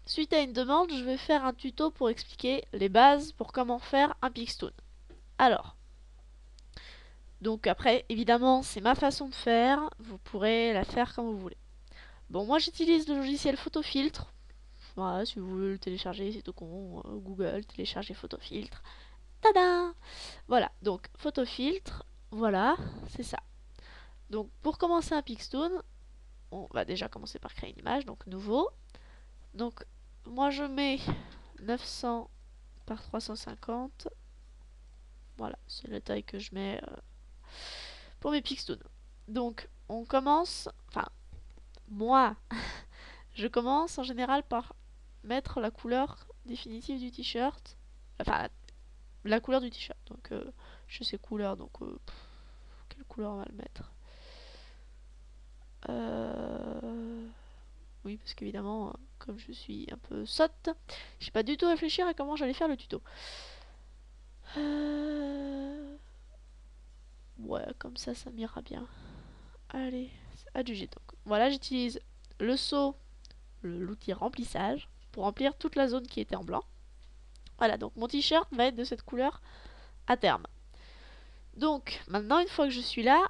suite à une demande, je vais faire un tuto pour expliquer les bases pour comment faire un Pixtoon. Alors, donc après, évidemment, c'est ma façon de faire, vous pourrez la faire comme vous voulez. Bon, moi j'utilise le logiciel Photofiltre. Voilà, si vous voulez le télécharger, c'est tout con. Google, télécharger Photofiltre. Tada! Voilà, donc Photofiltre, voilà, c'est ça. Donc pour commencer un Pixtoon, on va déjà commencer par créer une image, donc nouveau. Donc moi je mets 900 par 350. Voilà, c'est la taille que je mets pour mes Pixtoon. Donc on commence, enfin moi, je commence en général par mettre la couleur définitive du t-shirt. Enfin la couleur du t-shirt. Donc je sais couleur, donc quelle couleur on va le mettre? Oui, parce qu'évidemment, comme je suis un peu sotte, j'ai pas du tout réfléchi à comment j'allais faire le tuto. Ouais, comme ça m'ira bien. Allez, adjugé donc. Voilà, j'utilise le seau, l'outil remplissage, pour remplir toute la zone qui était en blanc. Voilà, donc mon t-shirt va être de cette couleur à terme. Donc, maintenant, une fois que je suis là,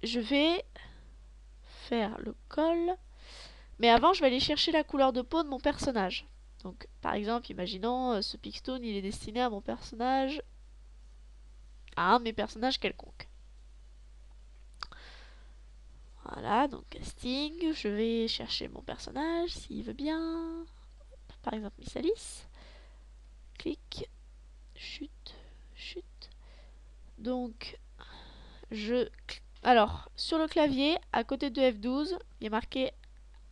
je vais faire le col. Mais avant, je vais aller chercher la couleur de peau de mon personnage. Donc, par exemple, imaginons ce Pixtoon, il est destiné à mon personnage, à un de mes personnages quelconques. Voilà, donc casting, je vais chercher mon personnage, s'il veut bien. Par exemple, Miss Alice. Clic, chute, chute. Donc, je... Alors, sur le clavier, à côté de F12, il est marqué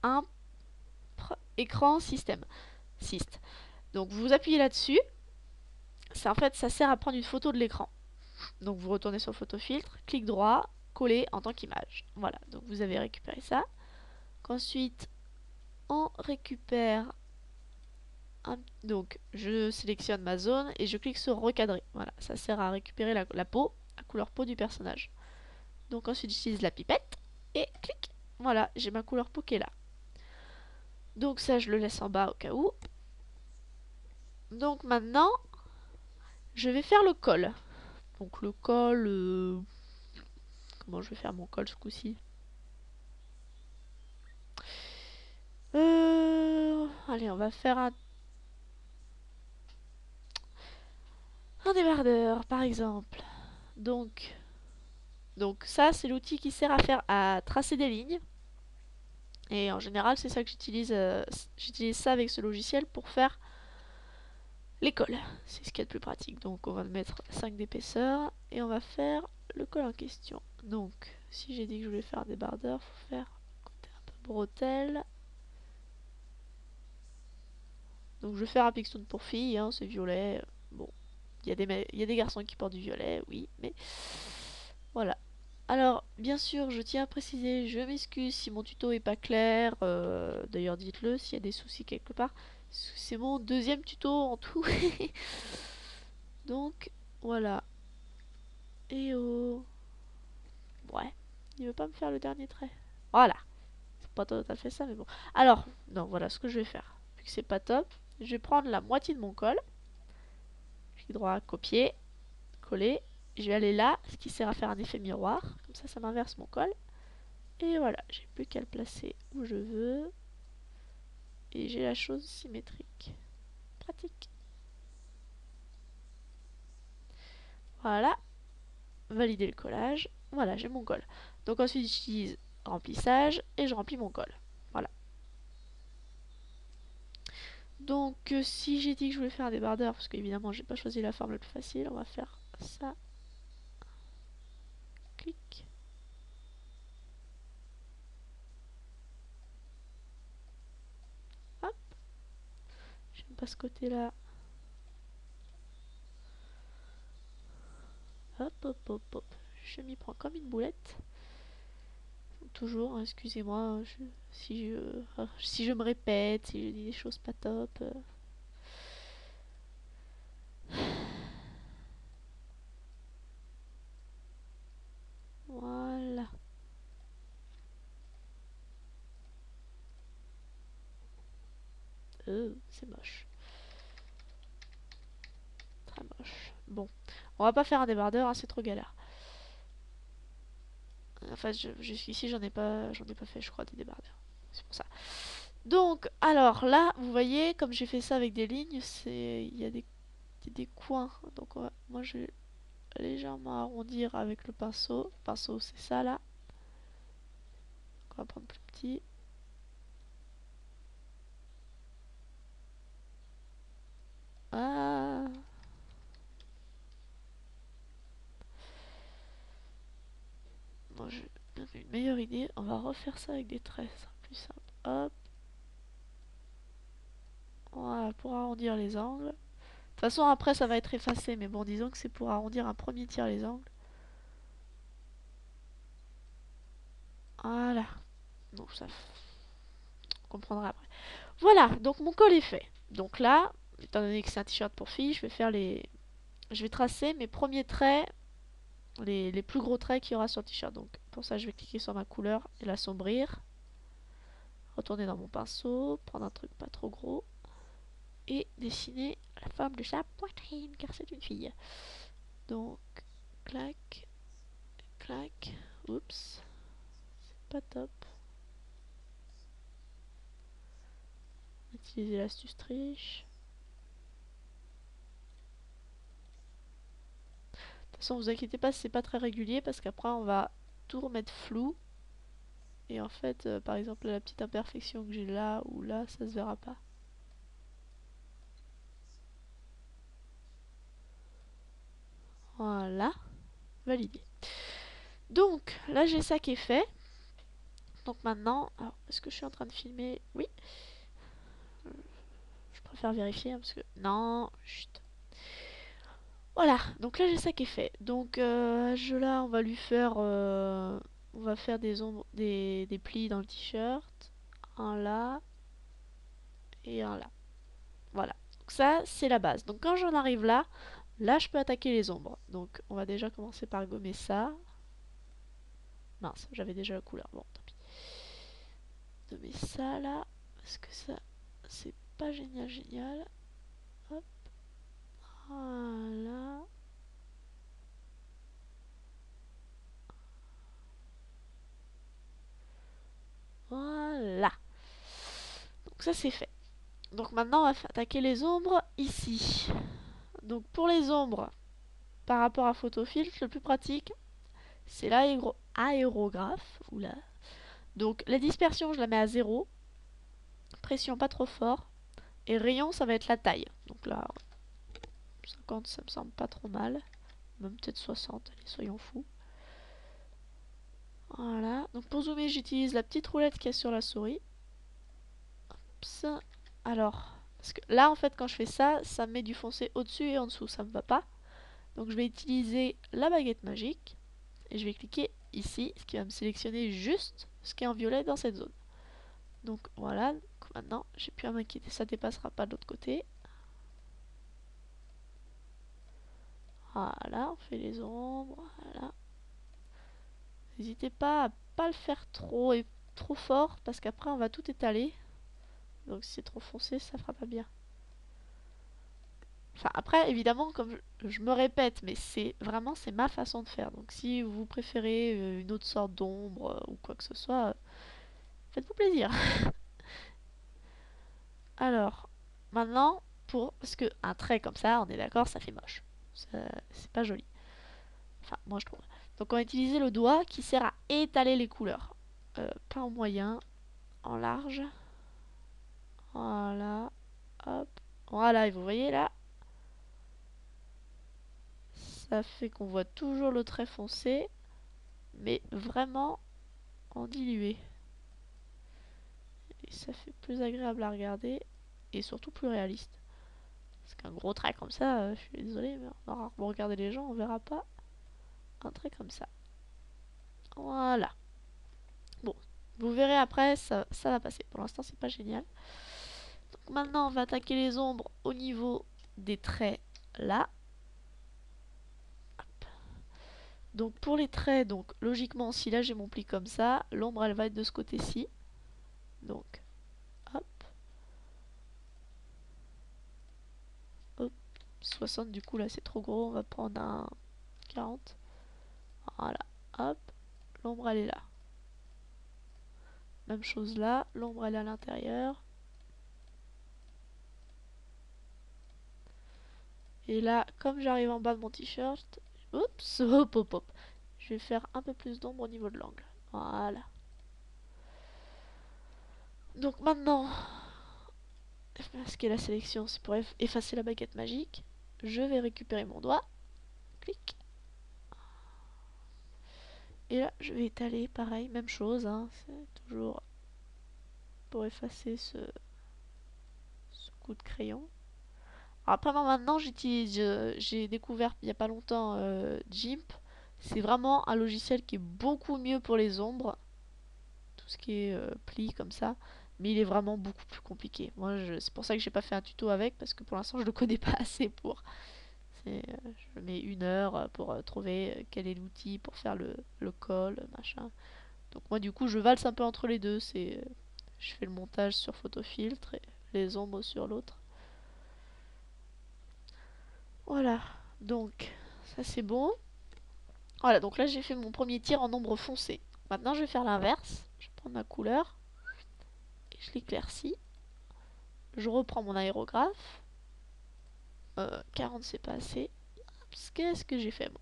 un écran système. Syst. Donc, vous appuyez là-dessus. En fait, ça sert à prendre une photo de l'écran. Donc, vous retournez sur photo filtre, clic droit, coller en tant qu'image. Voilà, donc vous avez récupéré ça. Ensuite, on récupère donc je sélectionne ma zone et je clique sur recadrer. Voilà, ça sert à récupérer la peau, la couleur peau du personnage. Donc ensuite j'utilise la pipette et clic. Voilà, j'ai ma couleur peau qui est là. Donc ça je le laisse en bas au cas où. Donc maintenant, je vais faire le col. Donc le col... Comment je vais faire mon col ce coup-ci? Allez, on va faire un débardeur par exemple. Donc, donc ça c'est l'outil qui sert à tracer des lignes. Et en général, c'est ça que j'utilise. J'utilise ça avec ce logiciel pour faire les cols. C'est ce qu'il y a de plus pratique. Donc on va mettre 5 d'épaisseur et on va faire le col en question. Donc si j'ai dit que je voulais faire un débardeur, il faut faire côté un peu bretelle. Donc je vais faire un Pixtoon pour filles, hein, c'est violet. Bon, il y a des garçons qui portent du violet, oui, mais voilà. Alors, bien sûr, je tiens à préciser, je m'excuse si mon tuto est pas clair. D'ailleurs, dites-le s'il y a des soucis quelque part. C'est mon deuxième tuto en tout. Donc, voilà. Et oh. Ouais, il veut pas me faire le dernier trait. Voilà. C'est pas tout à fait ça, mais bon. Alors, non, voilà ce que je vais faire. Vu que c'est pas top, je vais prendre la moitié de mon col. Clic droit, copier, coller. Je vais aller là, ce qui sert à faire un effet miroir. Comme ça m'inverse mon col. Et voilà, j'ai plus qu'à le placer où je veux. Et j'ai la chose symétrique. Pratique. Voilà. Valider le collage. Voilà, j'ai mon col. Donc ensuite, j'utilise remplissage et je remplis mon col. Voilà. Donc si j'ai dit que je voulais faire un débardeur, parce qu'évidemment, j'ai pas choisi la forme la plus facile, on va faire ça. Clic. Hop. J'aime pas ce côté-là. Hop, hop, hop, hop. Je m'y prends comme une boulette. Toujours, hein, excusez-moi si je me répète, si je dis des choses pas top. Voilà. C'est moche. Très moche. Bon, on va pas faire un débardeur, hein, c'est trop galère. Enfin, jusqu'ici, j'en ai pas fait, je crois, des débardeurs. C'est pour ça. Donc, alors là, vous voyez, comme j'ai fait ça avec des lignes, il y a des coins. Donc, moi, je vais légèrement arrondir avec le pinceau. Le pinceau, c'est ça là. Donc, on va prendre plus petit. Ah. Bon, j'ai une meilleure idée. On va refaire ça avec des traits, ça sera plus simple. Hop. Voilà, pour arrondir les angles. De toute façon, après, ça va être effacé. Mais bon, disons que c'est pour arrondir un premier tiers les angles. Voilà. Donc, ça... On comprendra après. Voilà, donc mon col est fait. Donc là, étant donné que c'est un t-shirt pour filles, je vais tracer mes premiers traits, les plus gros traits qu'il y aura sur le t-shirt. Donc pour ça, je vais cliquer sur ma couleur et l'assombrir. Retourner dans mon pinceau, prendre un truc pas trop gros et dessiner la forme de sa poitrine, car c'est une fille. Donc, clac, clac, oups, c'est pas top. Utiliser l'astuce triche. De toute façon, vous inquiétez pas si c'est pas très régulier, parce qu'après on va tout remettre flou. Et en fait, par exemple, la petite imperfection que j'ai là ou là, ça se verra pas. Voilà, validé. Donc, là j'ai ça qui est fait. Donc maintenant, alors, est-ce que je suis en train de filmer? Oui. Je préfère vérifier, hein, parce que... Non, chut. Voilà, donc là j'ai ça qui est fait. Donc, là, on va lui faire... on va faire des ombres, des plis dans le t-shirt. Un là. Et un là. Voilà. Donc ça, c'est la base. Donc quand j'en arrive là, là je peux attaquer les ombres. Donc on va déjà commencer par gommer ça. Mince, j'avais déjà la couleur. Bon, tant pis. Gommer ça là. Parce que ça, c'est pas génial, génial. Hop. Voilà. Voilà. Donc ça c'est fait. Donc maintenant on va attaquer les ombres ici. Donc pour les ombres, par rapport à Photofiltre, le plus pratique, c'est l'aérographe. Oula. Donc la dispersion, je la mets à 0. Pression pas trop fort. Et rayon, ça va être la taille. Donc là, 50, ça me semble pas trop mal. Même peut-être 60, allez, soyons fous. Voilà. Donc pour zoomer, j'utilise la petite roulette qu'il y a sur la souris. Oups. Alors, parce que là, en fait, quand je fais ça, ça me met du foncé au-dessus et en dessous. Ça me va pas. Donc je vais utiliser la baguette magique. Et je vais cliquer ici, ce qui va me sélectionner juste ce qui est en violet dans cette zone. Donc voilà. Donc, maintenant, j'ai plus à m'inquiéter. Ça dépassera pas de l'autre côté. Voilà, on fait les ombres, voilà. N'hésitez pas à pas le faire trop fort parce qu'après on va tout étaler. Donc si c'est trop foncé, ça fera pas bien. Enfin après évidemment comme je me répète, mais c'est ma façon de faire. Donc si vous préférez une autre sorte d'ombre ou quoi que ce soit, faites-vous plaisir. Alors maintenant parce que un trait comme ça, on est d'accord, ça fait moche. C'est pas joli. Enfin moi je trouve. Donc on va utiliser le doigt qui sert à étaler les couleurs. Pas en moyen, en large. Voilà. Hop. Voilà, et vous voyez là, ça fait qu'on voit toujours le trait foncé, mais vraiment en dilué. Et ça fait plus agréable à regarder, et surtout plus réaliste. Parce qu'un gros trait comme ça, je suis désolée, mais on aura beau regarder les gens, on verra pas un trait comme ça. Voilà. Bon, vous verrez après, ça va passer. Pour l'instant, c'est pas génial. Donc maintenant, on va attaquer les ombres au niveau des traits là. Donc pour les traits, donc logiquement, si là j'ai mon pli comme ça, l'ombre elle va être de ce côté-ci. Donc, hop. 60 du coup là c'est trop gros, on va prendre un 40. Voilà, hop, l'ombre elle est là. Même chose là, l'ombre elle est à l'intérieur. Et là, comme j'arrive en bas de mon t-shirt, oups, hop hop hop, je vais faire un peu plus d'ombre au niveau de l'angle. Voilà. Donc maintenant, masquer la sélection, c'est pour effacer la baguette magique. Je vais récupérer mon doigt. Clic. Et là, je vais étaler, pareil, même chose, hein, c'est toujours pour effacer ce coup de crayon. Alors, après, moi, maintenant, j'ai découvert il n'y a pas longtemps GIMP. C'est vraiment un logiciel qui est beaucoup mieux pour les ombres. Tout ce qui est pli comme ça. Mais il est vraiment beaucoup plus compliqué. Moi, c'est pour ça que j'ai pas fait un tuto avec, parce que pour l'instant, je le connais pas assez pour. Je mets 1 heure pour trouver quel est l'outil pour faire le col, machin. Donc moi, du coup, je valse un peu entre les deux. Je fais le montage sur Photofiltre et les ombres sur l'autre. Voilà, donc ça c'est bon. Voilà, donc là j'ai fait mon premier tir en ombre foncée. Maintenant je vais faire l'inverse. Je vais prendre ma couleur et je l'éclaircis. Je reprends mon aérographe. 40 c'est pas assez. Qu'est-ce que j'ai fait moi?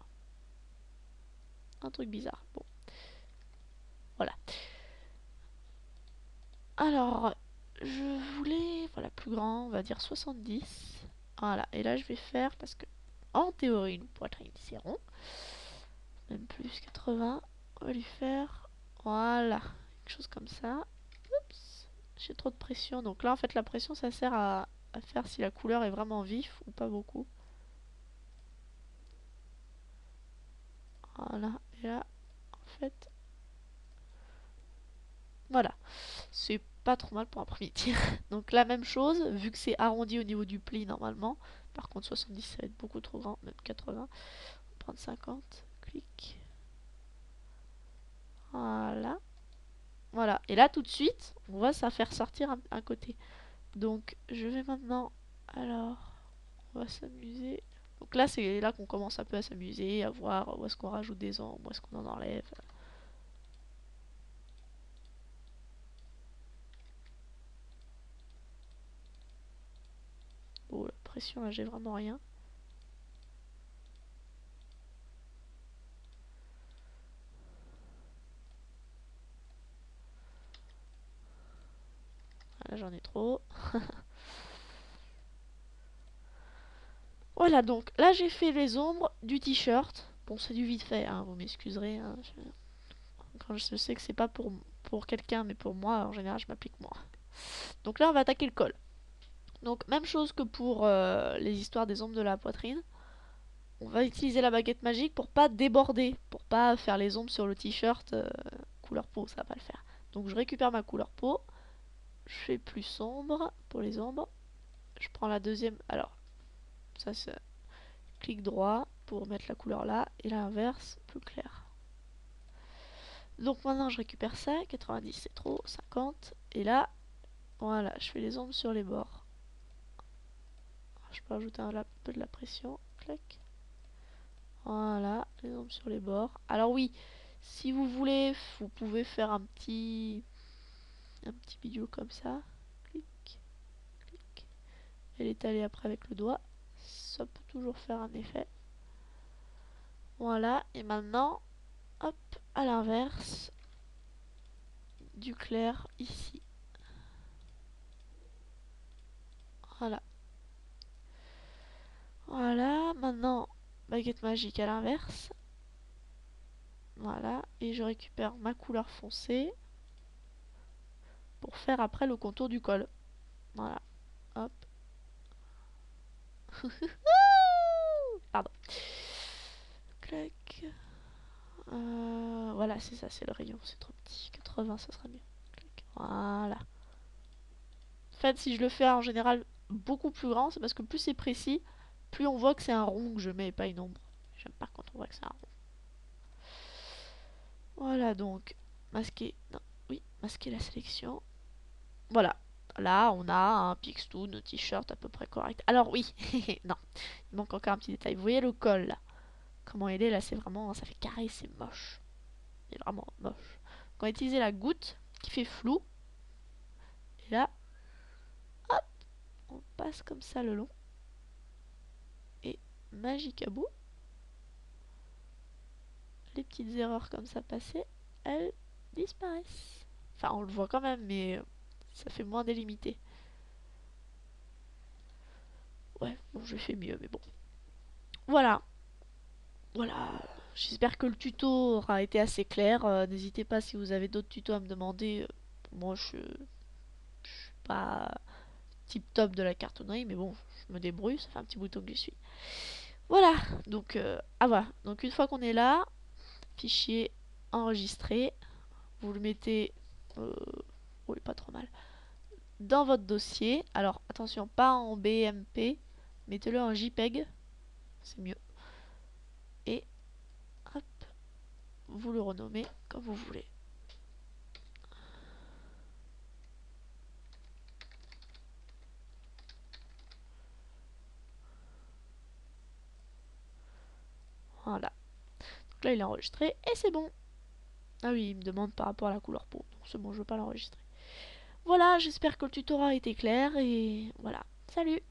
Un truc bizarre. Bon, voilà. Alors, je voulais, voilà, plus grand, on va dire 70. Voilà, et là je vais faire, parce que en théorie une poitrine c'est rond. Même plus, 80. On va lui faire, voilà, quelque chose comme ça. Oups, j'ai trop de pression. Donc là, en fait, la pression, ça sert à faire si la couleur est vraiment vif ou pas beaucoup. Voilà, et là, en fait, voilà. C'est pas trop mal pour un premier tir. Donc la même chose, vu que c'est arrondi au niveau du pli normalement. Par contre, 70, ça va être beaucoup trop grand, même 80. On va prendre 50, clic. Voilà. Voilà, et là, tout de suite, on voit ça faire sortir un côté. Donc, je vais maintenant... Alors, on va s'amuser. Donc là, c'est là qu'on commence un peu à s'amuser, à voir où est-ce qu'on rajoute des ombres, où est-ce qu'on en enlève. Oh, la pression, là, j'ai vraiment rien. Là, j'en ai trop. Voilà, donc là, j'ai fait les ombres du t-shirt. Bon, c'est du vite fait, hein, vous m'excuserez. Hein, quand je sais que c'est pas pour quelqu'un, mais pour moi, en général, je m'applique moi. Donc là, on va attaquer le col. Donc, même chose que pour les histoires des ombres de la poitrine. On va utiliser la baguette magique pour pas déborder, pour pas faire les ombres sur le t-shirt couleur peau, ça va pas le faire. Donc je récupère ma couleur peau, je fais plus sombre pour les ombres, je prends la deuxième, alors ça c'est clic droit pour mettre la couleur là, et l'inverse plus clair. Donc maintenant je récupère ça, 90 c'est trop, 50, et là, voilà, je fais les ombres sur les bords. Je peux ajouter un peu de la pression, clac. Voilà, les ombres sur les bords. Alors oui, si vous voulez, vous pouvez faire un petit bidule comme ça. Clic, clic. Et l'étaler après avec le doigt. Ça peut toujours faire un effet. Voilà, et maintenant, hop, à l'inverse, du clair ici. Voilà. Voilà, maintenant, baguette magique à l'inverse. Voilà, et je récupère ma couleur foncée pour faire après le contour du col. Voilà, hop. Pardon. Clac. Voilà, c'est ça, c'est le rayon, c'est trop petit. 80, ça sera mieux. Clac. Voilà. En fait, si je le fais en général beaucoup plus grand, c'est parce que plus c'est précis, plus on voit que c'est un rond que je mets et pas une ombre. J'aime pas quand on voit que c'est un rond. Voilà, donc, masquer. Non, oui, masquer la sélection. Voilà. là, on a un Pixtoon t-shirt à peu près correct. Alors oui, non, il manque encore un petit détail. Vous voyez le col là? Comment il est là, c'est vraiment, ça fait carré, c'est moche. C'est vraiment moche. On va utiliser la goutte qui fait flou. Et là, hop, on passe comme ça le long. Et magique à bout. Les petites erreurs comme ça passées, elles disparaissent. Enfin, on le voit quand même, mais ça fait moins délimité. Ouais, bon, je fais mieux, mais bon. Voilà. Voilà. J'espère que le tuto aura été assez clair. N'hésitez pas si vous avez d'autres tutos à me demander. Moi, je suis pas tip top de la cartonnerie, mais bon, je me débrouille. Ça fait un petit bouton que j'y suis. Voilà. Donc, ah voilà. Donc, une fois qu'on est là, fichier enregistré, vous le mettez. Oui, pas trop mal. Dans votre dossier. Alors, attention, pas en BMP. Mettez-le en JPEG. C'est mieux. Et hop, vous le renommez comme vous voulez. Voilà. Donc là, il est enregistré et c'est bon. Ah oui, il me demande par rapport à la couleur peau. Donc c'est bon, je veux pas l'enregistrer. Voilà, j'espère que le tuto aura été clair et voilà. Salut!